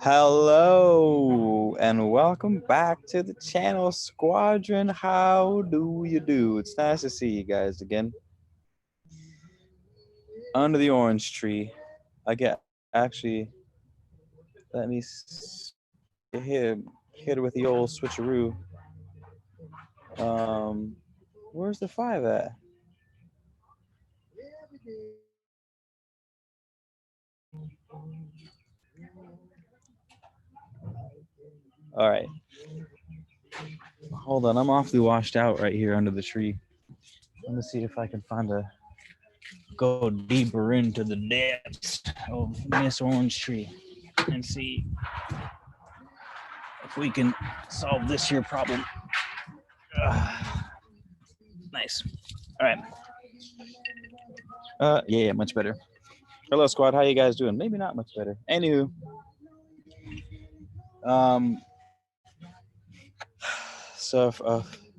Hello and welcome back to the channel, Squadron. How do you do? It's nice to see you guys again under the orange tree. I get actually let me hit it with the old switcheroo. Um, where's the five at? All right, hold on. I'm awfully washed out right here under the tree. Let me see if I can find a go deeper into the depths of Miss Orange Tree and see if we can solve this here problem. Nice. All right. Yeah, much better. Hello, squad. How you guys doing? Maybe not much better. Anywho, um, so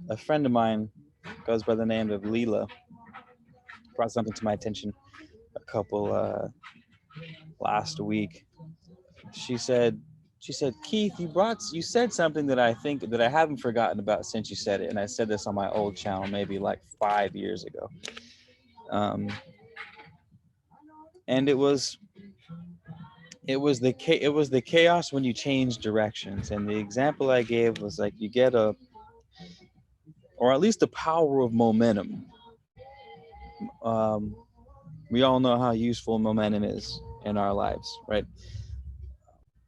a friend of mine goes by the name of Leela brought something to my attention a couple last week. She said, Keith, you said something that I think that I haven't forgotten about since you said it, and I said this on my old channel maybe like 5 years ago. Um, and it was the chaos when you change directions. And the example I gave was like you get a, or at least the power of momentum. Um, we all know how useful momentum is in our lives, right?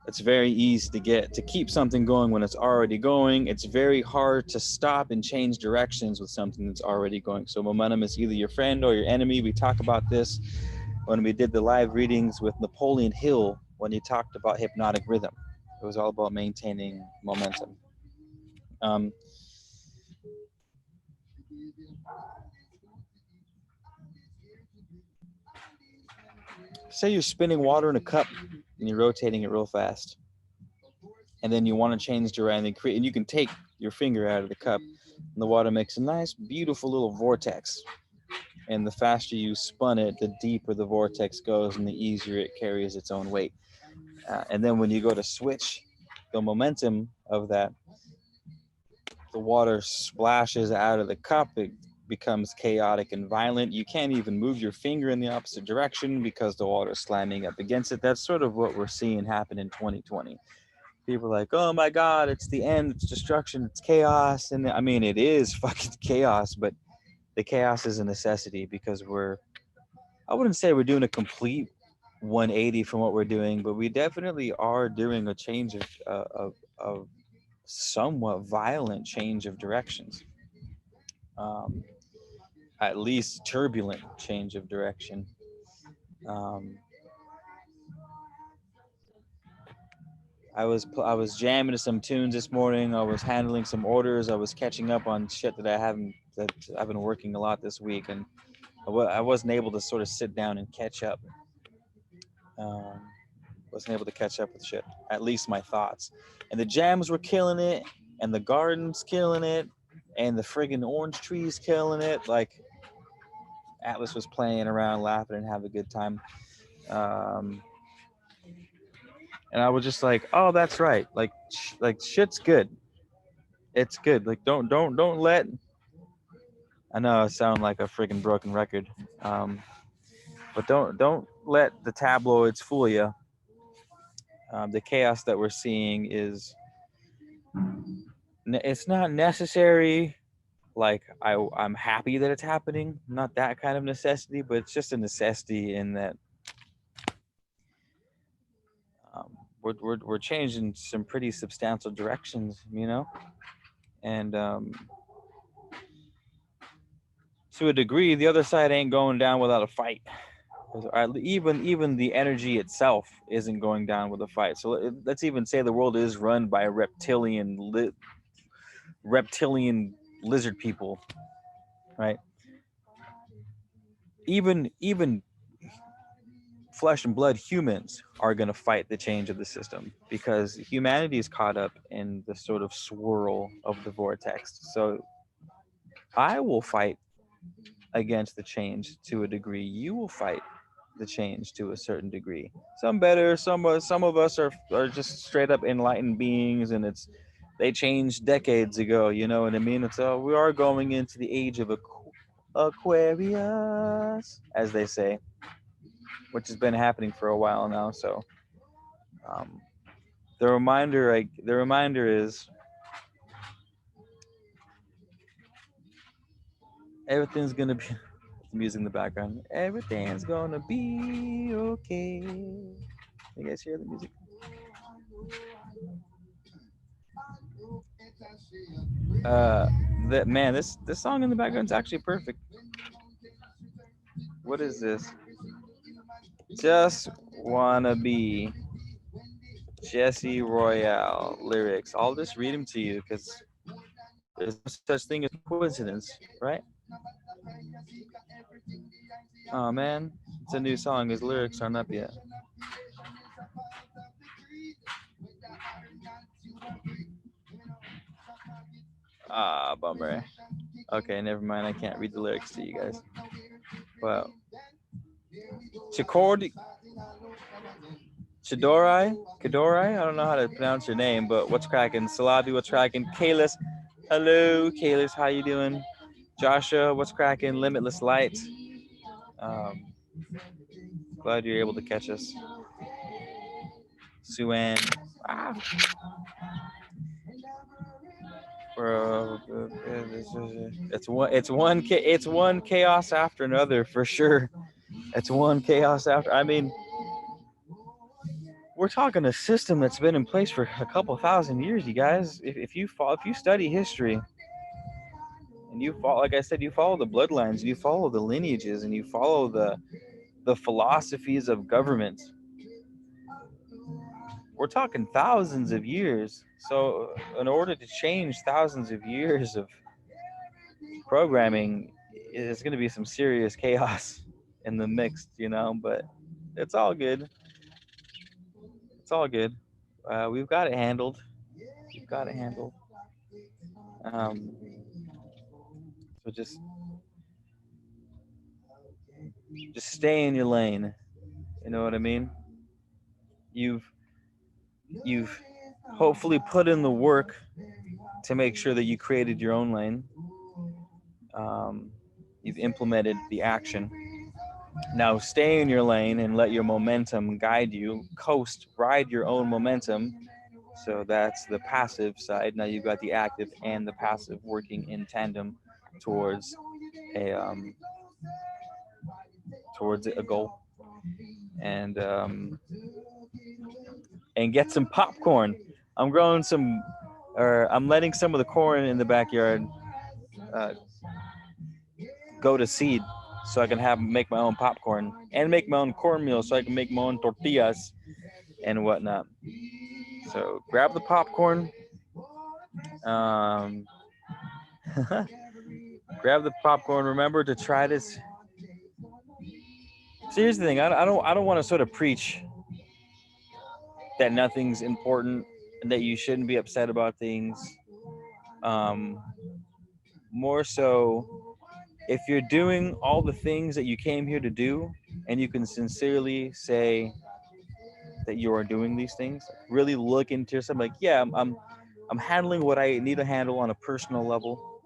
It's very easy to keep something going when it's already going. It's very hard to stop and change directions with something that's already going. So momentum is either your friend or your enemy. We talk about this when we did the live readings with Napoleon Hill when he talked about hypnotic rhythm. It was all about maintaining momentum. Um, Say you're spinning water in a cup and you're rotating it real fast, and then you want to change direction and you can take your finger out of the cup, and the water makes a nice, beautiful little vortex. And the faster you spun it, the deeper the vortex goes, and the easier it carries its own weight. And then when you go to switch the momentum of that, the water splashes out of the cup. It becomes chaotic and violent. You can't even move your finger in the opposite direction because the water's slamming up against it. That's sort of what we're seeing happen in 2020. People are like, oh my God, it's the end, it's destruction, it's chaos. And I mean, it is fucking chaos, but the chaos is a necessity because I wouldn't say we're doing a complete 180 from what we're doing, but we definitely are doing a change of somewhat violent change of directions. Um, at least turbulent change of direction. Um, I was jamming to some tunes this morning. I was handling some orders. I was catching up on shit that I've been working a lot this week, and I wasn't able to sort of sit down and catch up. Um, wasn't able to catch up with shit. At least my thoughts. And the jams were killing it, and the garden's killing it, and the friggin' orange trees killing it. Like Atlas was playing around, laughing, and having a good time. Um, and I was just like, "Oh, that's right. Like shit's good. It's good. Like don't let." I know I sound like a friggin' broken record, um, but don't let the tabloids fool you. The chaos that we're seeing it's not necessary. Like I'm happy that it's happening. Not that kind of necessity, but it's just a necessity in that we're changing some pretty substantial directions, you know, and to a degree, the other side ain't going down without a fight. Even the energy itself isn't going down with a fight. So let's even say the world is run by reptilian lizard people, right? Even flesh and blood humans are going to fight the change of the system because humanity is caught up in the sort of swirl of the vortex. So I will fight against the change to a degree. You will fight the change to a certain degree. Some better, some of us are just straight up enlightened beings, and it's they changed decades ago. You know what I mean? It's we are going into the age of Aquarius, as they say, which has been happening for a while now. So um, the reminder is everything's gonna be. The music in the background. Everything's gonna be okay. You guys hear the music? Uh, that man, this song in the background is actually perfect. What is this? Just wanna be Jesse Royale lyrics. I'll just read them to you because there's no such thing as coincidence, right? Oh man, it's a new song. His lyrics aren't up yet. Ah, bummer. Okay, never mind. I can't read the lyrics to you guys. Well, Chikord Kadorai. I don't know how to pronounce your name, but what's cracking? Salabi, what's cracking? Kalis, hello, Kalis, how you doing? Joshua, what's cracking? Limitless Light. Um, Glad you're able to catch us. Suan. Ah. Bro, it's one chaos after another for sure. It's one chaos after. I mean, we're talking a system that's been in place for a couple thousand years, you guys. If you study history and you follow, like I said, you follow the bloodlines, you follow the lineages, and you follow the philosophies of government. We're talking thousands of years. So in order to change thousands of years of programming, there's going to be some serious chaos in the mix, you know, but it's all good. It's all good. We've got it handled. We've got it handled. Um, so just stay in your lane. You know what I mean? You've you've hopefully put in the work to make sure that you created your own lane. You've implemented the action. Now stay in your lane and let your momentum guide you. Coast, ride your own momentum. So that's the passive side. Now you've got the active and the passive working in tandem towards a goal. And get some popcorn. I'm growing some, or I'm letting some of the corn in the backyard go to seed, so I can make my own popcorn and make my own cornmeal, so I can make my own tortillas and whatnot. So grab the popcorn. Um, grab the popcorn. Remember to try this. So here's the thing. I don't want to sort of preach that nothing's important and that you shouldn't be upset about things. More so, if you're doing all the things that you came here to do, and you can sincerely say that you are doing these things, really look into yourself. Like, yeah, I'm handling what I need to handle on a personal level.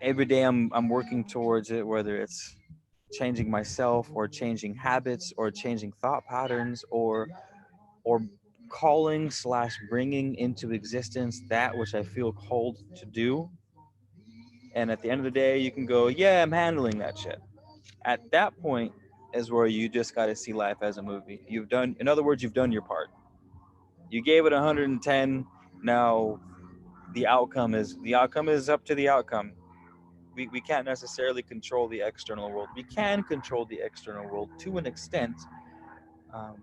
Every day I'm working towards it, whether it's changing myself or changing habits or changing thought patterns or calling / bringing into existence that which I feel called to do. And at the end of the day, you can go, yeah, I'm handling that shit. At that point is where you just got to see life as a movie. In other words, you've done your part. You gave it 110. Now the outcome is up to the outcome. We can't necessarily control the external world. We can control the external world to an extent,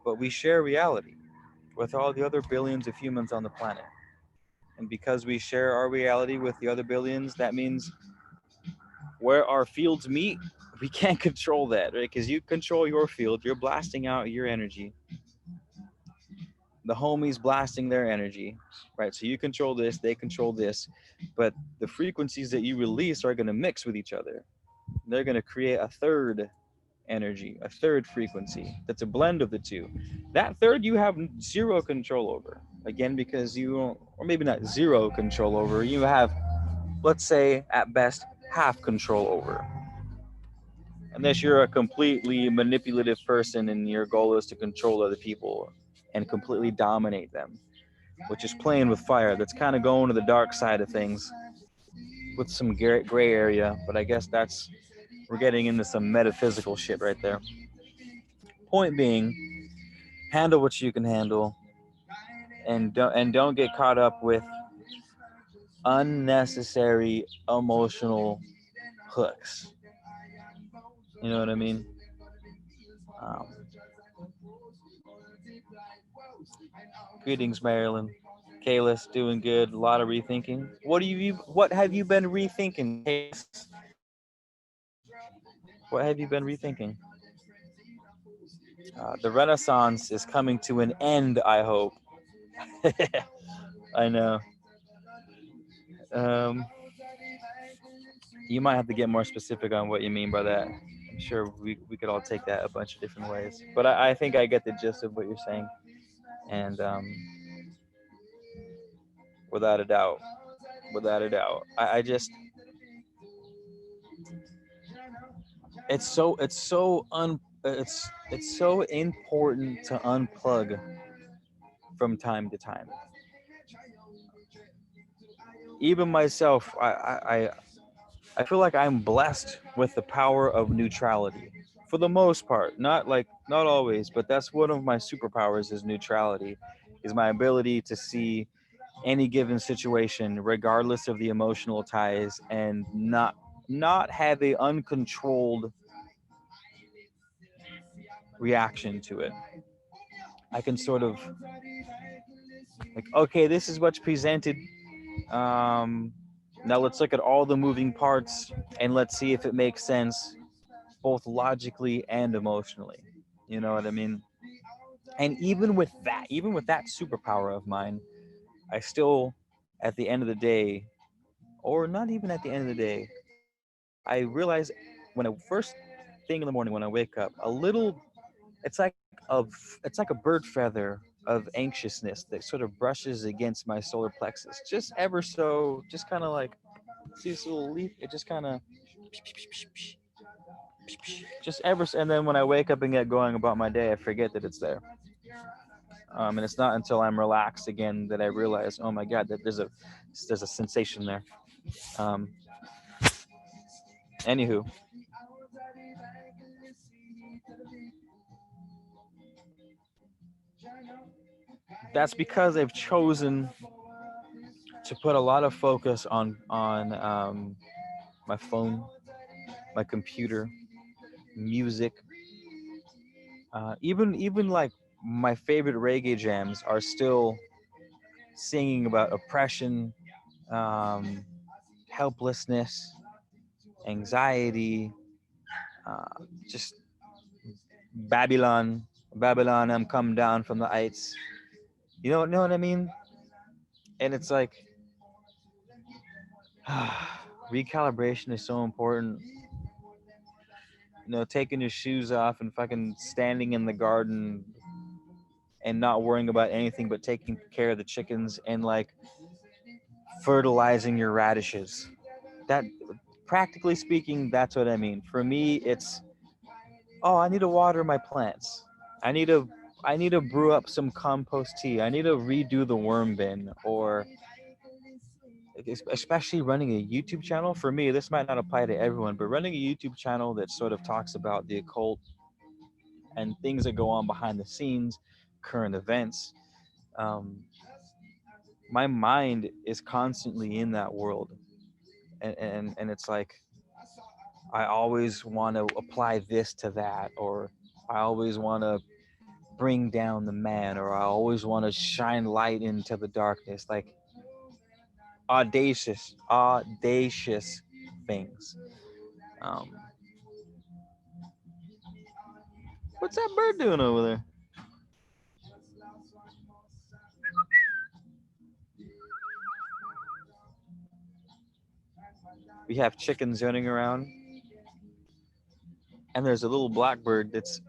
but we share reality with all the other billions of humans on the planet. And because we share our reality with the other billions, that means where our fields meet, we can't control that, right? Because you control your field, you're blasting out your energy. The homies blasting their energy, right? So you control this, they control this, but the frequencies that you release are going to mix with each other. They're going to create a third energy, a third frequency that's a blend of the two. That third you have zero control over. Again, because you, or maybe not zero control over, you have, let's say, at best, half control over. Unless you're a completely manipulative person and your goal is to control other people and completely dominate them, which is playing with fire. That's kind of going to the dark side of things with some gray area. But I guess that's, we're getting into some metaphysical shit right there. Point being, handle what you can handle, and don't get caught up with unnecessary emotional hooks. You know what I mean? Um, Greetings, Marilyn. Kalis, doing good. A lot of rethinking. What have you been rethinking, Kalis? What have you been rethinking? The Renaissance is coming to an end, I hope. I know. Um, you might have to get more specific on what you mean by that. I'm sure we could all take that a bunch of different ways. But I think I get the gist of what you're saying. And without a doubt, I just, it's so important to unplug from time to time. Even myself, I feel like I'm blessed with the power of neutrality for the most part. Not always, but that's one of my superpowers is neutrality, is my ability to see any given situation regardless of the emotional ties and not have a uncontrolled reaction to it. I can sort of like, okay, this is what's presented. Um, Now let's look at all the moving parts and let's see if it makes sense both logically and emotionally. You know what I mean? And even with that superpower of mine, I still, at the end of the day, or not even at the end of the day, I realize when I first thing in the morning when I wake up, a little, it's like it's like a bird feather of anxiousness that sort of brushes against my solar plexus, just ever so, just kind of like, see this little leaf? It just kind of, just ever, and then when I wake up and get going about my day, I forget that it's there. And it's not until I'm relaxed again that I realize, oh my god, that there's a sensation there. Um, Anywho, that's because I've chosen to put a lot of focus on my phone, my computer, music. Even like my favorite reggae jams are still singing about oppression, um, helplessness, anxiety, just Babylon, Babylon, I'm come down from the heights. You don't know what I mean? And it's like recalibration is so important. Taking your shoes off and fucking standing in the garden and not worrying about anything but taking care of the chickens and like fertilizing your radishes. That, practically speaking, that's what I mean. For me, it's, oh, I need to water my plants. I need to I need to brew up some compost tea. I need to redo the worm bin, or especially running a YouTube channel. For me, this might not apply to everyone, but running a YouTube channel that sort of talks about the occult and things that go on behind the scenes, current events. Um, my mind is constantly in that world, and it's like I always want to apply this to that, or I always want to bring down the man, or I always want to shine light into the darkness, like audacious things. Um, what's that bird doing over there? We have chickens running around, and there's a little blackbird that's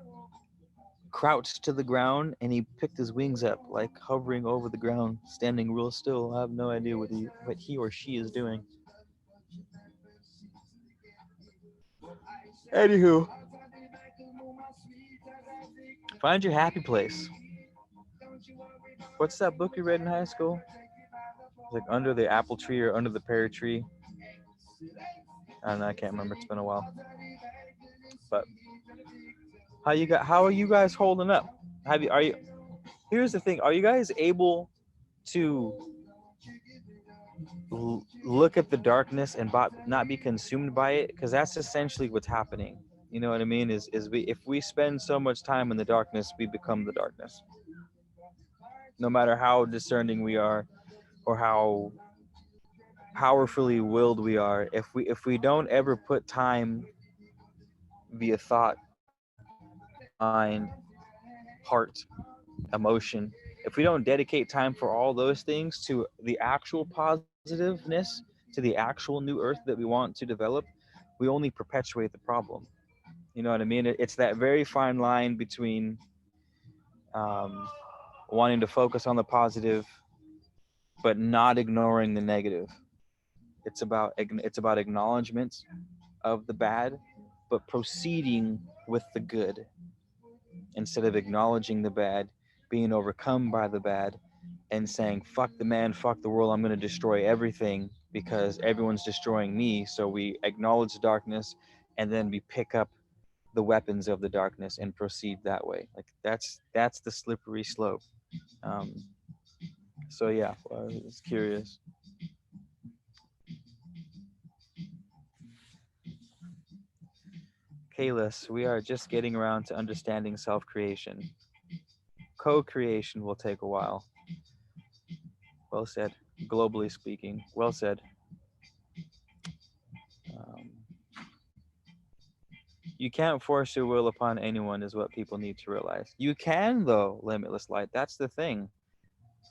crouched to the ground, and he picked his wings up, like hovering over the ground, standing real still. I have no idea what he or she is doing. Anywho, find your happy place. What's that book you read in high school? Like Under the Apple Tree or Under the Pear Tree. I don't know. I can't remember. It's been a while. But how are you guys holding up? Are you? Here's the thing. Are you guys able to look at the darkness and not be consumed by it? Because that's essentially what's happening. You know what I mean? Is we if we spend so much time in the darkness, we become the darkness. No matter how discerning we are, or how powerfully willed we are, if we don't ever put time via thought, mind, heart, emotion, if we don't dedicate time for all those things to the actual positiveness, to the actual new earth that we want to develop, we only perpetuate the problem. You know what I mean? It's that very fine line between um, wanting to focus on the positive but not ignoring the negative. It's about acknowledgement of the bad, but proceeding with the good instead of acknowledging the bad, being overcome by the bad, and saying, fuck the man, fuck the world, I'm going to destroy everything because everyone's destroying me. So we acknowledge the darkness, and then we pick up the weapons of the darkness and proceed that way. Like that's the slippery slope. Um, so yeah, well, I was curious. Kalis, we are just getting around to understanding self-creation. Co-creation will take a while. Well said. Globally speaking, well said. Um, you can't force your will upon anyone, is what people need to realize. You can, though, Limitless Light. That's the thing.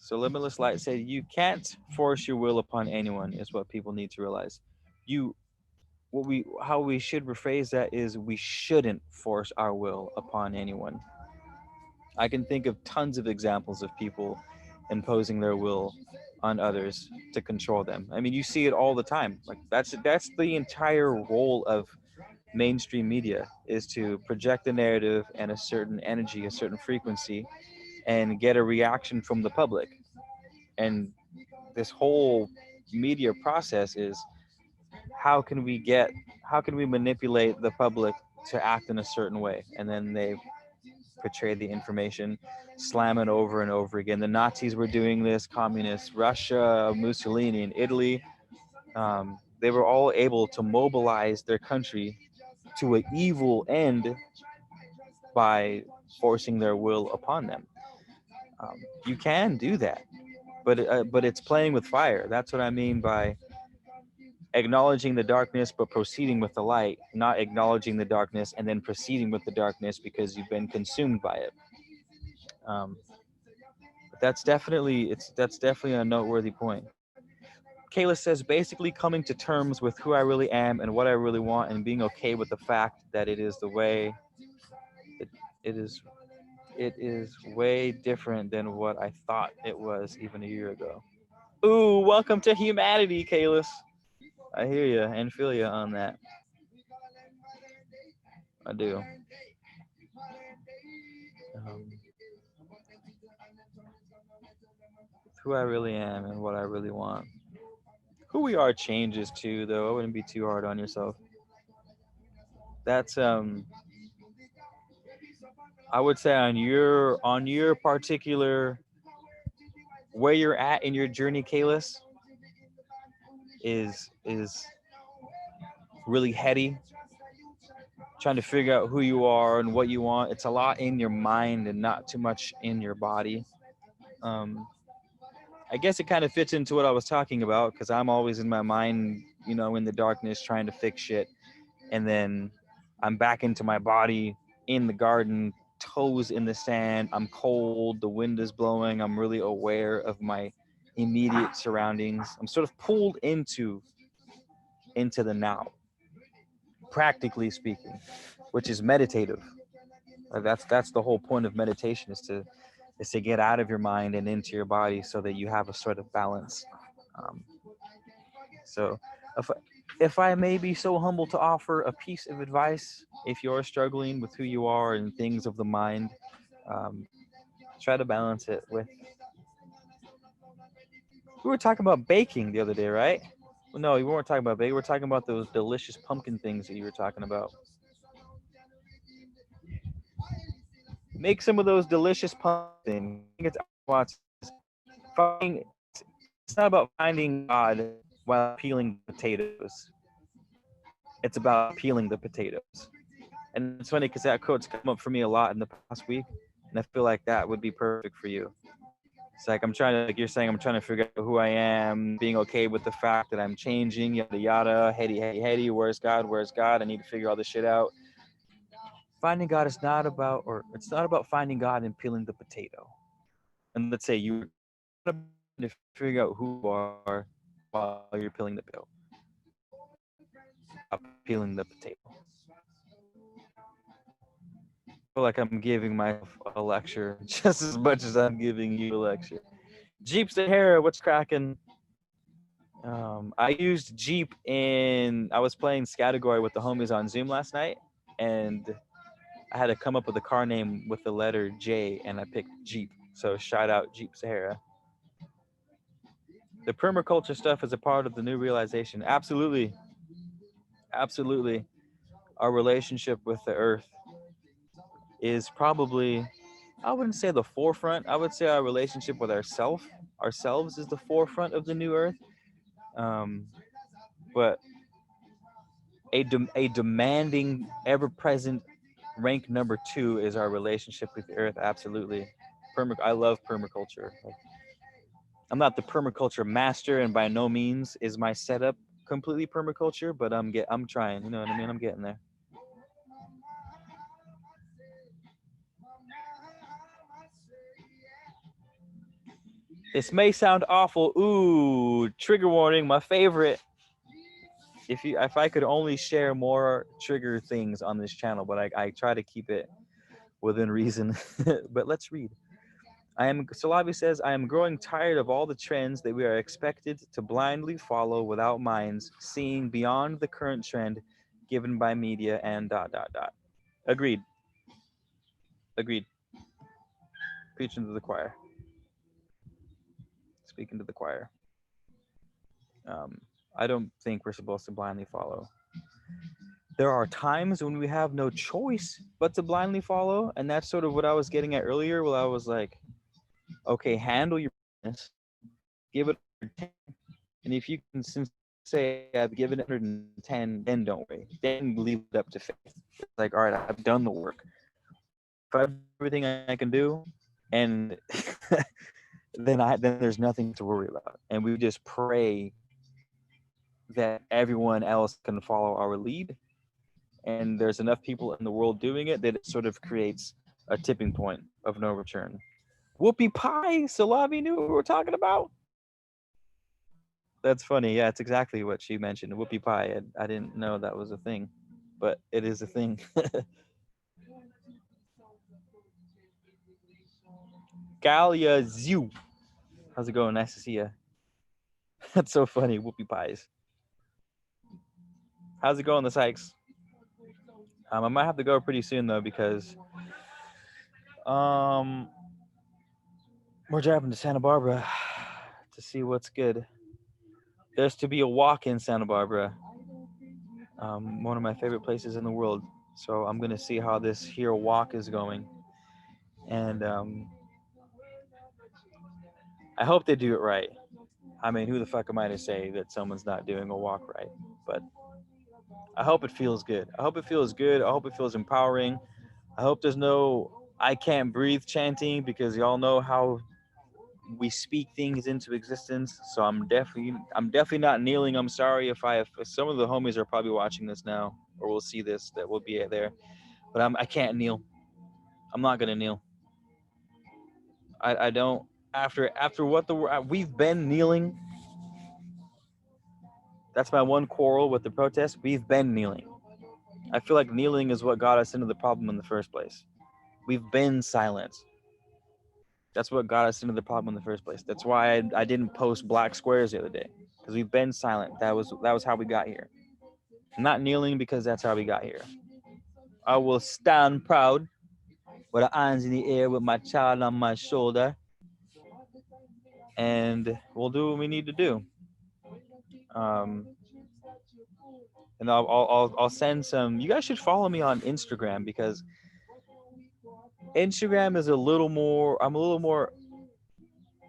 So Limitless Light said you can't force your will upon anyone, is what people need to realize. You, how we should rephrase that is we shouldn't force our will upon anyone. I can think of tons of examples of people imposing their will on others to control them. I mean, you see it all the time. Like that's the entire role of mainstream media, is to project a narrative and a certain energy, a certain frequency, and get a reaction from the public. And this whole media process is how can we get how can we manipulate the public to act in a certain way, and then they portray the information, slam it over and over again. The Nazis were doing this, communists, Russia, Mussolini, and Italy. They were all able to mobilize their country to an evil end by forcing their will upon them. You can do that, but it's playing with fire. That's what I mean by acknowledging the darkness but proceeding with the light, not acknowledging the darkness and then proceeding with the darkness because you've been consumed by it. Um, that's definitely a noteworthy point. Kayla says basically coming to terms with who I really am and what I really want, and being okay with the fact that it is the way it, it is it is way different than what I thought it was even a year ago. Ooh, welcome to humanity, Kalis. I hear you and feel you on that. I do. Um, who I really am and what I really want. Who we are changes too, though. I wouldn't be too hard on yourself. That's I would say on your particular where you're at in your journey, Kalis, is really heady. Trying to figure out who you are and what you want. It's a lot in your mind and not too much in your body. Um, I guess it kind of fits into what I was talking about because I'm always in my mind, in the darkness trying to fix shit. and then I'm back into my body in the garden, toes in the sand. I'm cold, the wind is blowing. I'm really aware of my immediate surroundings. I'm sort of pulled into the now, practically speaking, which is meditative. That's the whole point of meditation, is to get out of your mind and into your body so that you have a sort of balance. Um, so if if I may be so humble to offer a piece of advice, if you're struggling with who you are and things of the mind, um, try to balance it with. We were talking about baking the other day, right? Well, no, we weren't talking about baking. We were talking about those delicious pumpkin things that you were talking about. Make some of those delicious pumpkin things. I think it's Watts. Finding, it's not about finding God while peeling potatoes. It's about peeling the potatoes. And it's funny because that quote's come up for me a lot in the past week, and I feel like that would be perfect for you. It's like I'm trying to, like you're saying, I'm trying to figure out who I am, being okay with the fact that I'm changing, yada yada, heady, heady, heady. Where's God? Where's God? I need to figure all this shit out. Finding God is not about, or it's not about finding God and peeling the potato. And let's say you're to figure out who you are while you're peeling the potato. Stop peeling the potato. I feel like I'm giving myself a lecture just as much as I'm giving you a lecture. Jeep Sahara, what's cracking? I used Jeep I was playing Category with the homies on Zoom last night, and I had to come up with a car name with the letter J, and I picked Jeep. So shout out Jeep Sahara. The permaculture stuff is a part of the new realization. Absolutely. Absolutely. Our relationship with the earth is probably, I wouldn't say the forefront. I would say our relationship with ourselves is the forefront of the new earth. Um, but a demanding, ever-present rank number two is our relationship with the earth. Absolutely. I love permaculture. Like, I'm not the permaculture master, and by no means is my setup completely permaculture, but I'm trying. You know what I mean? I'm getting there. This may sound awful. Ooh, trigger warning. My favorite. If I could only share more trigger things on this channel, but I try to keep it within reason. But let's read. Salavi says, I am growing tired of all the trends that we are expected to blindly follow without minds, seeing beyond the current trend given by media and dot dot dot. Agreed. Agreed. Preaching to the choir. Speaking to the choir. Um, I don't think we're supposed to blindly follow. There are times when we have no choice but to blindly follow, and that's sort of what I was getting at earlier. Well, I was like, okay, handle your business, give it 10, and if you can say I've given 110, then don't worry. Then leave it up to faith. It's like, all right, I've done the work. If I've done everything I can do, and then there's nothing to worry about, and we just pray that everyone else can follow our lead, and there's enough people in the world doing it that it sort of creates a tipping point of no return. Whoopie pie, Salavi knew what we were talking about. That's funny. Yeah, it's exactly what she mentioned. Whoopie pie. I didn't know that was a thing, but it is a thing. Galia Zoo. How's it going? Nice to see you. That's so funny. Whoopie pies. How's it going, the Sykes? I might have to go pretty soon though because um we're driving to Santa Barbara to see what's good. There's to be a walk in Santa Barbara, one of my favorite places in the world. So I'm gonna see how this here walk is going, and I hope they do it right. I mean, who the fuck am I to say that someone's not doing a walk right? But I hope it feels good. I hope it feels good. I hope it feels empowering. I hope there's no "I can't breathe" chanting, because y'all know how we speak things into existence. So I'm definitely not kneeling. I'm sorry if some of the homies are probably watching this now. or will see this that will be there. But I can't kneel. I'm not gonna kneel. I don't. After what we've been kneeling. That's my one quarrel with the protest. We've been kneeling. I feel like kneeling is what got us into the problem in the first place. We've been silent. That's what got us into the problem in the first place. That's why I didn't post black squares the other day, because we've been silent. That was how we got here. I'm not kneeling because that's how we got here. I will stand proud with the hands in the air with my child on my shoulder, and we'll do what we need to do. Um, and I'll send some. You guys should follow me on Instagram, because Instagram is a little more. I'm a little more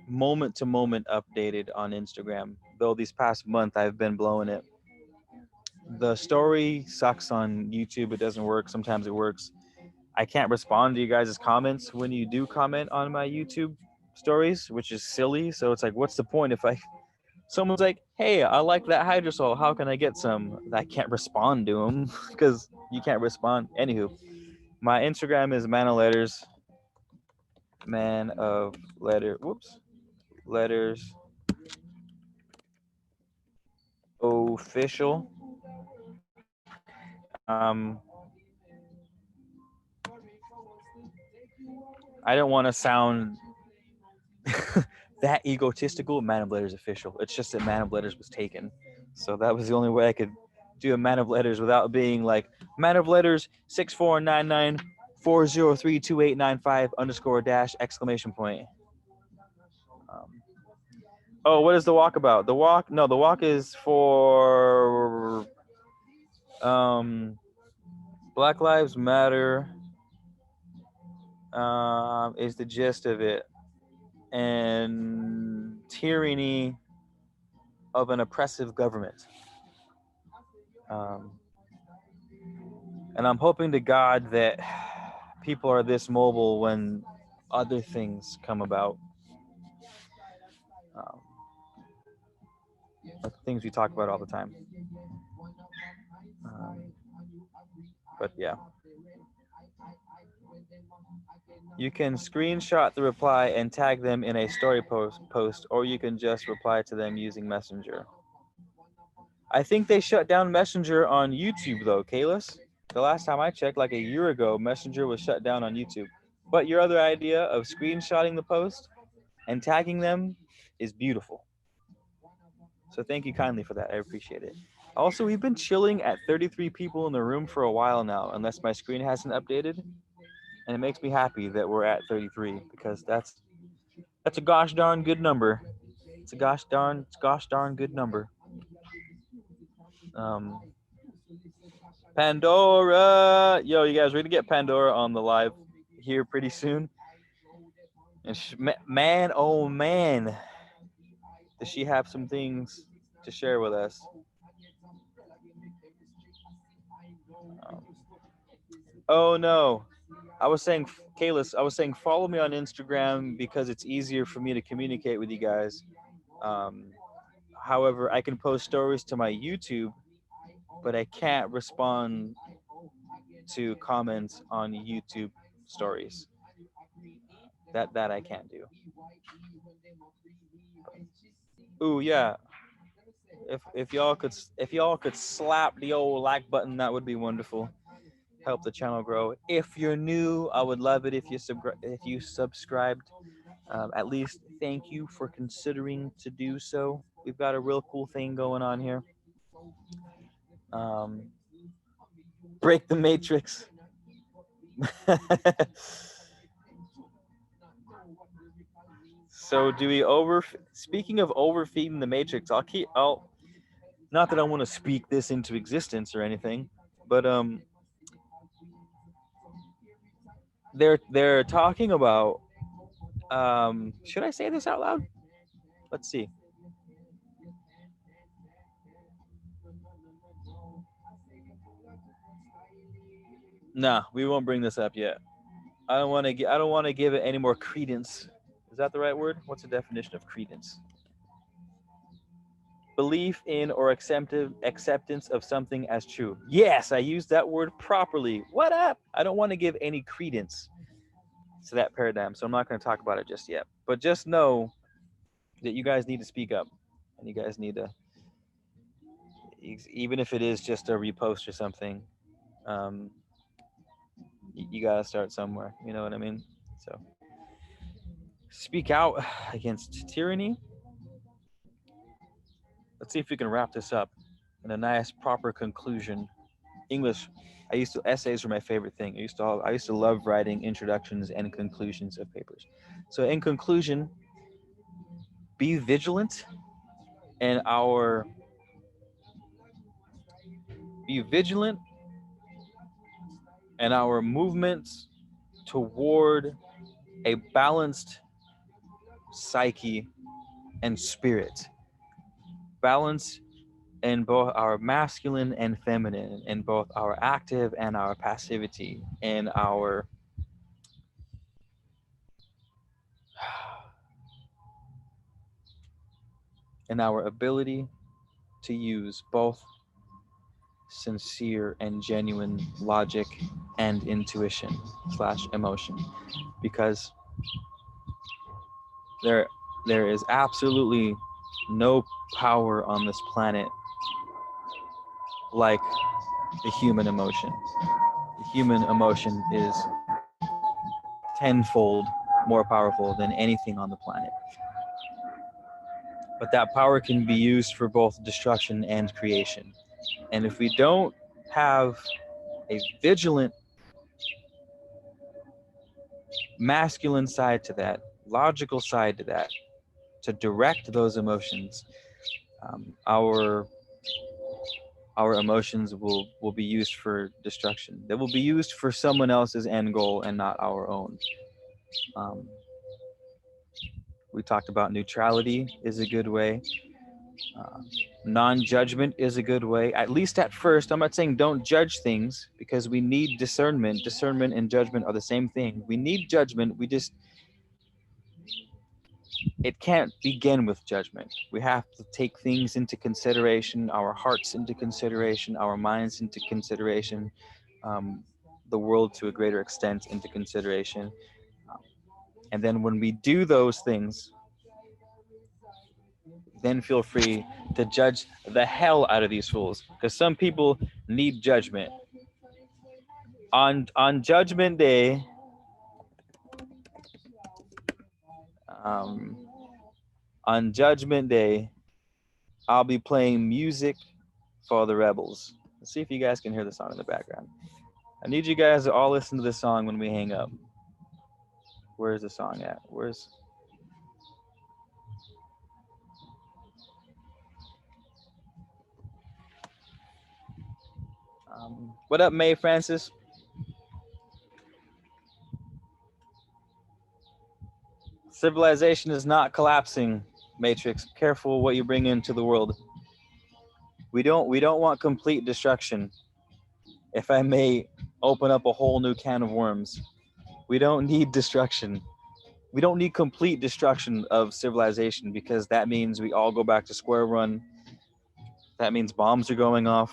moment to moment updated on Instagram. Though this past month I've been blowing it. The story sucks on YouTube. It doesn't work. Sometimes it works. I can't respond to you guys' comments when you do comment on my YouTube stories, which is silly. So it's like, what's the point if someone's like, hey, I like that hydrosol, how can I get some? I can't respond to them because you can't respond. Anywho, my Instagram is man of letters, letters official. I don't want to sound that egotistical. Man of letters official. It's just that man of letters was taken, so that was the only way I could do a man of letters without being like man of letters 649940328895 underscore dash exclamation point. Oh, what is the walk about? The walk? No, the walk is for Black Lives Matter. Is the gist of it, and tyranny of an oppressive government. And I'm hoping to God that people are this mobile when other things come about. Like things we talk about all the time. But yeah. You can screenshot the reply and tag them in a story post, or you can just reply to them using Messenger. I think they shut down Messenger on YouTube though, Kalis. The last time I checked, like a year ago, Messenger was shut down on YouTube. But your other idea of screenshotting the post and tagging them is beautiful. So thank you kindly for that. I appreciate it. Also, we've been chilling at 33 people in the room for a while now, unless my screen hasn't updated. And it makes me happy that we're at 33, because that's a gosh darn good number. It's a gosh darn good number. Pandora, yo, you guys, we're gonna get Pandora on the live here pretty soon. And man, oh man, does she have some things to share with us? Oh no, I was saying, Kalis, I was saying follow me on Instagram because it's easier for me to communicate with you guys. However, I can post stories to my YouTube, but I can't respond to comments on YouTube stories. That I can't do. Ooh yeah. If y'all could slap the old like button, that would be wonderful. Help the channel grow. If you're new, I would love it if you subscribed. At least thank you for considering to do so. We've got a real cool thing going on here. Break the matrix. So do we speaking of overfeeding the matrix, I'll not that I want to speak this into existence or anything, but they're talking about should I say this out loud? Let's see. Nah, we won't bring this up yet. I don't want to give it any more credence. Is that the right word? What's the definition of credence? Belief in or acceptance of something as true. Yes, I used that word properly. What up? I don't want to give any credence to that paradigm, so I'm not going to talk about it just yet. But just know that you guys need to speak up, and you guys need to, even if it is just a repost or something, um, you got to start somewhere. You know what I mean? So speak out against tyranny. Let's see if we can wrap this up in a nice, proper conclusion. English. Essays were my favorite thing. I used to love writing introductions and conclusions of papers. So in conclusion, be vigilant in our be vigilant in our movements toward a balanced psyche and spirit. Balance in both our masculine and feminine, in both our active and our passivity, in our ability to use both sincere and genuine logic and intuition slash emotion, because there is absolutely no power on this planet like the human emotion. The human emotion is tenfold more powerful than anything on the planet. But that power can be used for both destruction and creation. And if we don't have a vigilant masculine side to that, logical side to that, to direct those emotions, our emotions will be used for destruction. They will be used for someone else's end goal and not our own. Um, we talked about neutrality is a good way. Uh, non-judgment is a good way, at least at first. I'm not saying don't judge things, because we need discernment. Discernment and judgment are the same thing. We need judgment. It can't begin with judgment. We have to take things into consideration, our hearts into consideration, our minds into consideration, the world to a greater extent into consideration. And then when we do those things, then feel free to judge the hell out of these fools, because some people need judgment. On Judgment Day, um, on Judgment Day, I'll be playing music for the rebels. Let's see if you guys can hear the song in the background. I need you guys to all listen to this song when we hang up. Where's the song at? What up, May Francis? Civilization is not collapsing, Matrix. Careful what you bring into the world. We don't want complete destruction. If I may open up a whole new can of worms, we don't need destruction. We don't need complete destruction of civilization, because that means we all go back to square one. That means bombs are going off.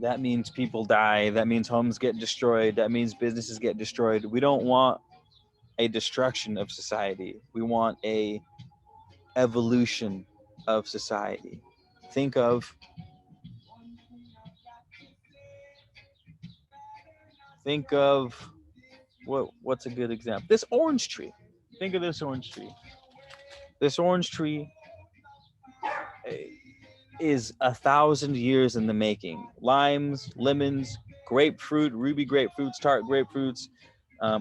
That means people die. That means homes get destroyed. That means businesses get destroyed. We don't want a destruction of society. We want a evolution of society. Think of what's a good example? This orange tree. Think of this orange tree. This orange tree is 1,000 years in the making. Limes, lemons, grapefruit, ruby grapefruits, tart grapefruits,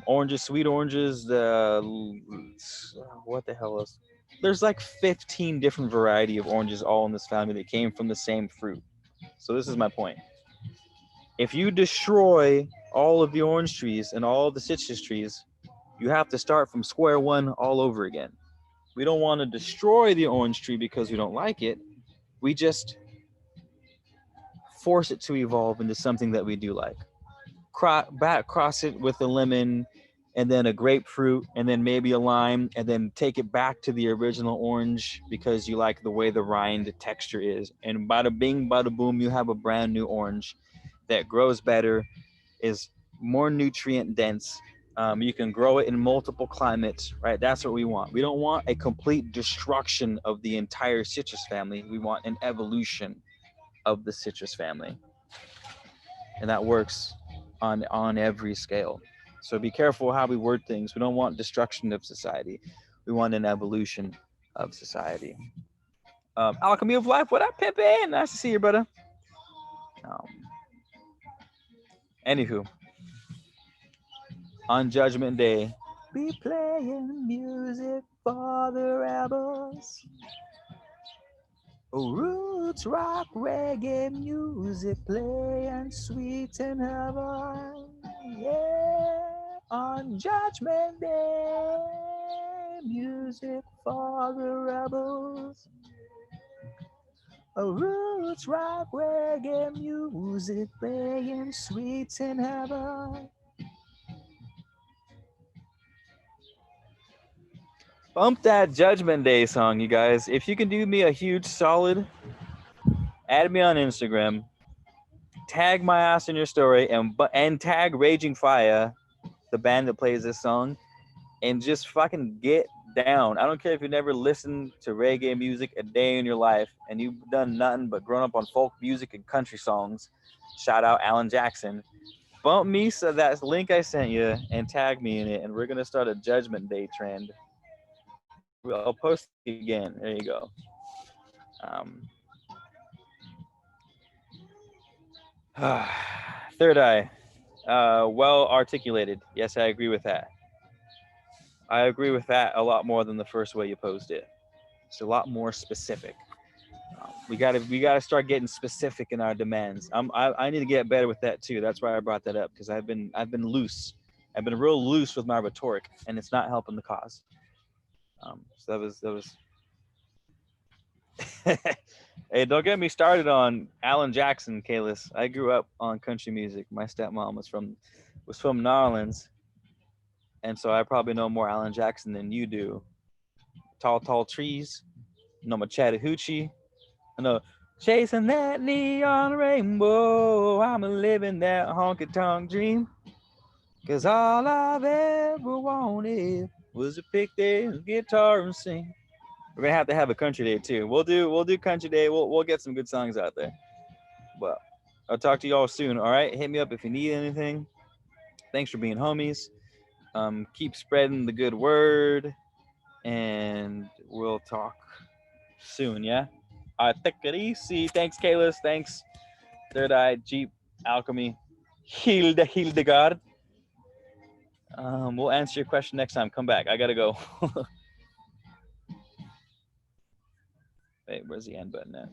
oranges, sweet oranges. What the hell is? There's like 15 different variety of oranges all in this family that came from the same fruit. So this is my point. If you destroy all of the orange trees and all of the citrus trees, you have to start from square one all over again. We don't want to destroy the orange tree because we don't like it. We just force it to evolve into something that we do like. Cross it with a lemon, and then a grapefruit, and then maybe a lime, and then take it back to the original orange because you like the way the rind texture is. And bada bing, bada boom, you have a brand new orange that grows better, is more nutrient dense. You can grow it in multiple climates, right? That's what we want. We don't want a complete destruction of the entire citrus family. We want an evolution of the citrus family. And that works on every scale. So be careful how we word things. We don't want destruction of society. We want an evolution of society. Alchemy of Life, what up, Pimpin? Nice to see you, brother. Um, Anywho, on Judgment Day, be playing music for the rebels. Roots, rock, reggae music playing sweet in heaven. Yeah, on Judgment Day, music for the rebels. Roots, rock, reggae music playing sweet in heaven. Bump that Judgment Day song, you guys. If you can do me a huge solid, add me on Instagram, tag my ass in your story, and tag Raging Fire, the band that plays this song, and just fucking get down. I don't care if you never listened to reggae music a day in your life and you've done nothing but grown up on folk music and country songs. Shout out Alan Jackson. Bump me so that link I sent you and tag me in it, and we're gonna start a Judgment Day trend. I'll post it again. There you go. Um, Third eye, well articulated. Yes, I agree with that. I agree with that a lot more than the first way you posed it. It's a lot more specific. We gotta start getting specific in our demands. I need to get better with that too. That's why I brought that up, because I've been loose. I've been real loose with my rhetoric, and it's not helping the cause. So that was. Hey, don't get me started on Alan Jackson, Kalis. I grew up on country music. My stepmom was from New Orleans, and so I probably know more Alan Jackson than you do. Tall, tall trees. I know my Chattahoochee. I know chasing that neon rainbow. I'm a living that honky tonk dream. Cause all I've ever wanted was to pick this guitar and sing. We're gonna have to have a country day too. We'll do country day. We'll get some good songs out there. But I'll talk to y'all soon. All right, hit me up if you need anything. Thanks for being homies. Keep spreading the good word, and we'll talk soon. Yeah. All right, take it easy. Thanks, Kalis. Thanks, Third Eye, Jeep, Alchemy, Hildegard. We'll answer your question next time. Come back. I gotta go. Wait, where's the end button at?